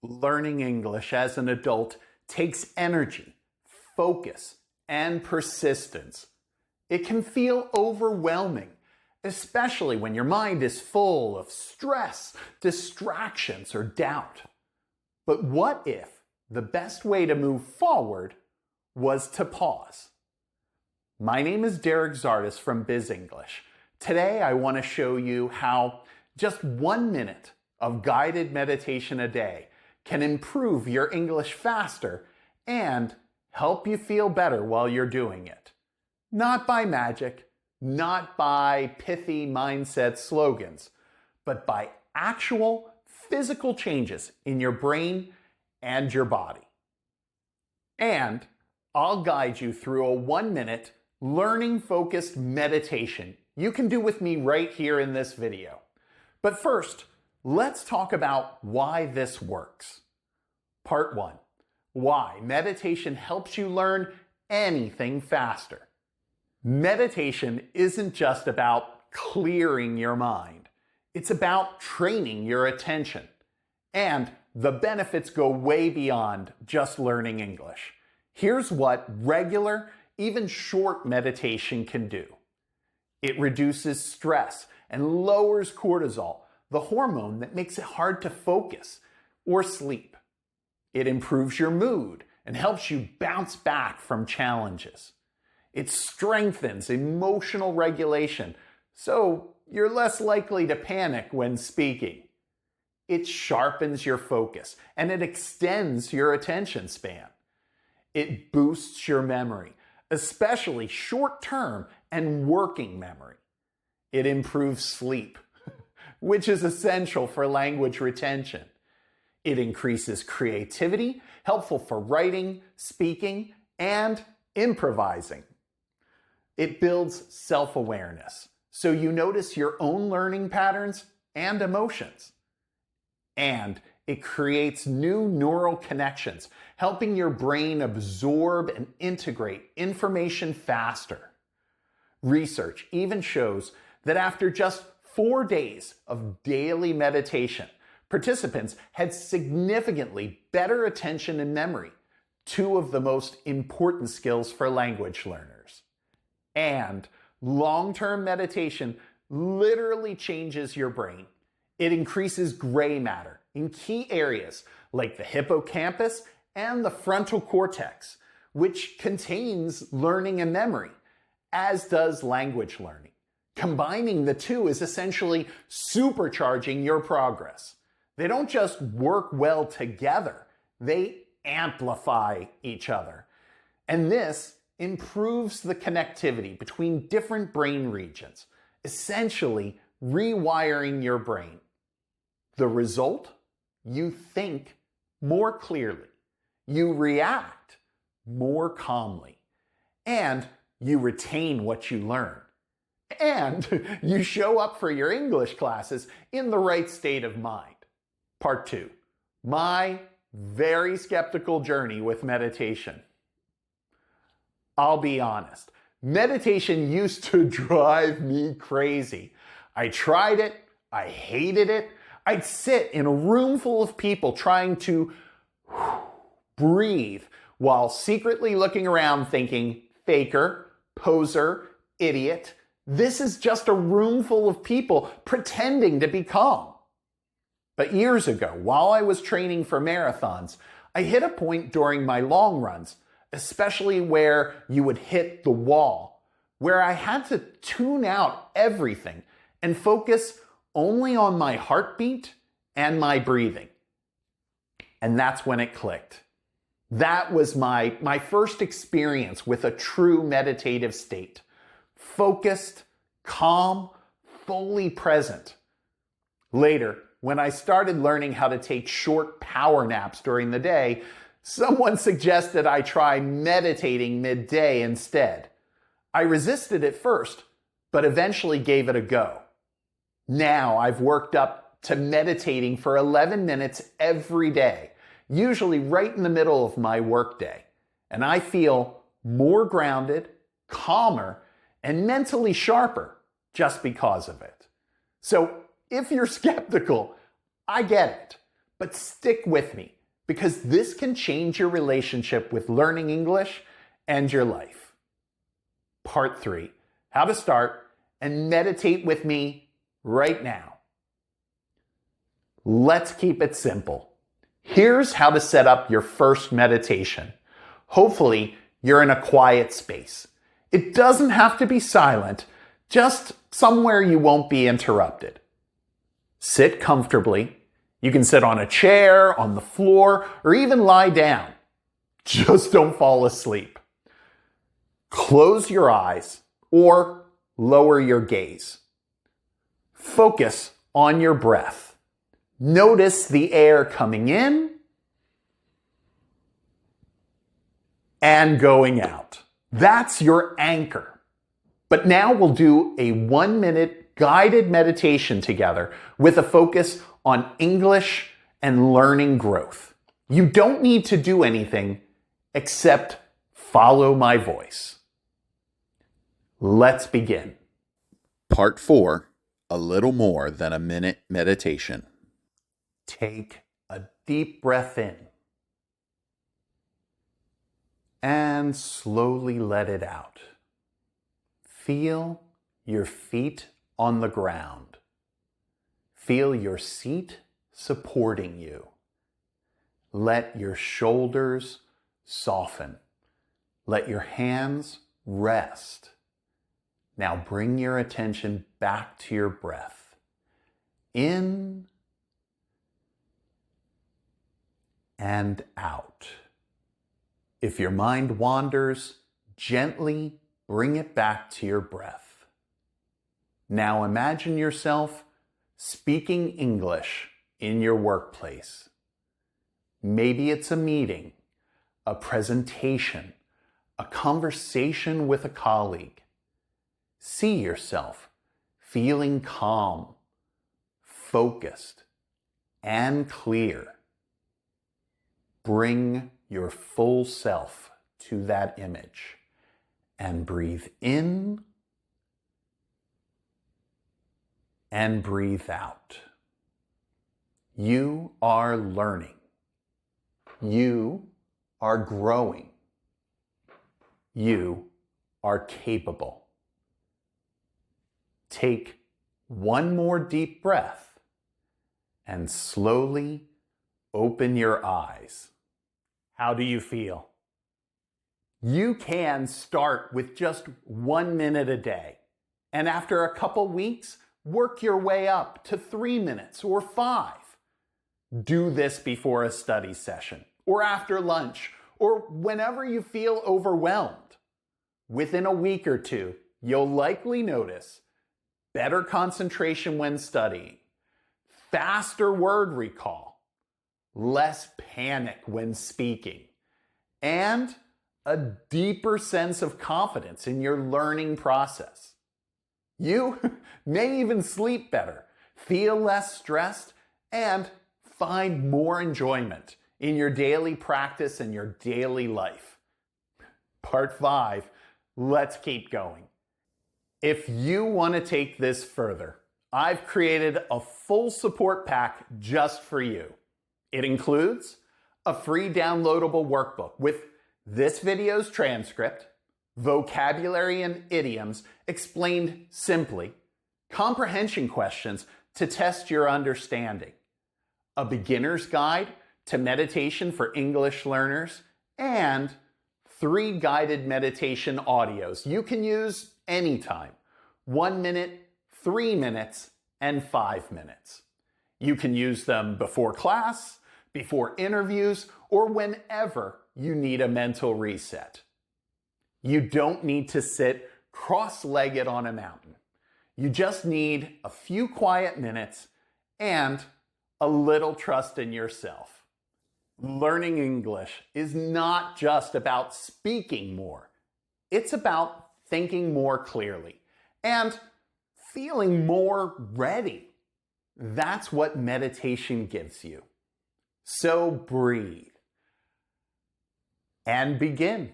Learning English as an adult takes energy, focus, and persistence. It can feel overwhelming, especially when your mind is full of stress, distractions, or doubt. But what if the best way to move forward was to pause? My name is Zardus from Bizz English. Today I want to show you how just 1 minute of guided meditation a day can improve your English faster and help you feel better while you're doing it. Not by magic, not by pithy mindset slogans, but by actual physical changes in your brain and your body. And I'll guide you through a 1 minute learning-focused meditation you can do with me right here in this video. But first, let's talk about why this works. Part 1. Why meditation helps you learn anything faster. Meditation isn't just about clearing your mind. It's about training your attention. And the benefits go way beyond just learning English. Here's what regular, even short meditation can do. It reduces stress and lowers cortisol, the hormone that makes it hard to focus or sleep. It improves your mood and helps you bounce back from challenges. It strengthens emotional regulation, so you're less likely to panic when speaking. It sharpens your focus and it extends your attention span. It boosts your memory, especially short-term and working memory. It improves sleep, which is essential for language retention. It increases creativity, helpful for writing, speaking, and improvising. It builds self-awareness, so you notice your own learning patterns and emotions. And it creates new neural connections, helping your brain absorb and integrate information faster. Research even shows that after just 4 days of daily meditation, participants had significantly better attention and memory, two of the most important skills for language learners. And long-term meditation literally changes your brain. It increases gray matter in key areas like the hippocampus and the frontal cortex, which contains learning and memory, as does language learning. Combining the two is essentially supercharging your progress. They don't just work well together, they amplify each other. And this improves the connectivity between different brain regions, essentially rewiring your brain. The result? You think more clearly, you react more calmly, and you retain what you learn. And you show up for your English classes in the right state of mind. Part 2. My very skeptical journey with meditation. I'll be honest, meditation used to drive me crazy. I tried it, I hated it. I'd sit in a room full of people trying to breathe while secretly looking around thinking, faker, poser, idiot. This is just a room full of people pretending to be calm. But years ago, while I was training for marathons, I hit a point during my long runs, especially where you would hit the wall, where I had to tune out everything and focus only on my heartbeat and my breathing. And that's when it clicked. That was my first experience with a true meditative state. Focused, calm, fully present. Later, when I started learning how to take short power naps during the day, someone suggested I try meditating midday instead. I resisted at first, but eventually gave it a go. Now I've worked up to meditating for 11 minutes every day, usually right in the middle of my workday. And I feel more grounded, calmer, and mentally sharper just because of it. So if you're skeptical, I get it. But stick with me, because this can change your relationship with learning English and your life. Part 3, how to start and meditate with me right now. Let's keep it simple. Here's how to set up your first meditation. Hopefully, you're in a quiet space. It doesn't have to be silent, just somewhere you won't be interrupted. Sit comfortably. You can sit on a chair, on the floor, or even lie down. Just don't fall asleep. Close your eyes or lower your gaze. Focus on your breath. Notice the air coming in and going out. That's your anchor. But now we'll do a 1-minute guided meditation together with a focus on English and learning growth. You don't need to do anything except follow my voice. Let's begin. Part 4, a little more than a minute meditation. Take a deep breath in and slowly let it out. Feel your feet on the ground. Feel your seat supporting you. Let your shoulders soften. Let your hands rest. Now bring your attention back to your breath. In and out. If your mind wanders, gently bring it back to your breath. Now imagine yourself speaking English in your workplace. Maybe it's a meeting, a presentation, a conversation with a colleague. See yourself feeling calm, focused, and clear. Bring your full self to that image and breathe in and breathe out. You are learning. You are growing. You are capable. Take one more deep breath and slowly open your eyes. How do you feel? You can start with just 1 minute a day, and after a couple weeks, work your way up to 3 minutes or 5. Do this before a study session, or after lunch, or whenever you feel overwhelmed. Within a week or two, you'll likely notice better concentration when studying, faster word recall, less panic when speaking, and a deeper sense of confidence in your learning process. You may even sleep better, feel less stressed, and find more enjoyment in your daily practice and your daily life. Part 5, let's keep going. If you want to take this further, I've created a full support pack just for you. It includes a free downloadable workbook with this video's transcript, vocabulary and idioms explained simply, comprehension questions to test your understanding, a beginner's guide to meditation for English learners, and 3 guided meditation audios you can use anytime. 1 minute, 3 minutes, and 5 minutes. You can use them before class, before interviews, or whenever you need a mental reset. You don't need to sit cross-legged on a mountain. You just need a few quiet minutes and a little trust in yourself. Learning English is not just about speaking more. It's about thinking more clearly and feeling more ready. That's what meditation gives you. So breathe and begin.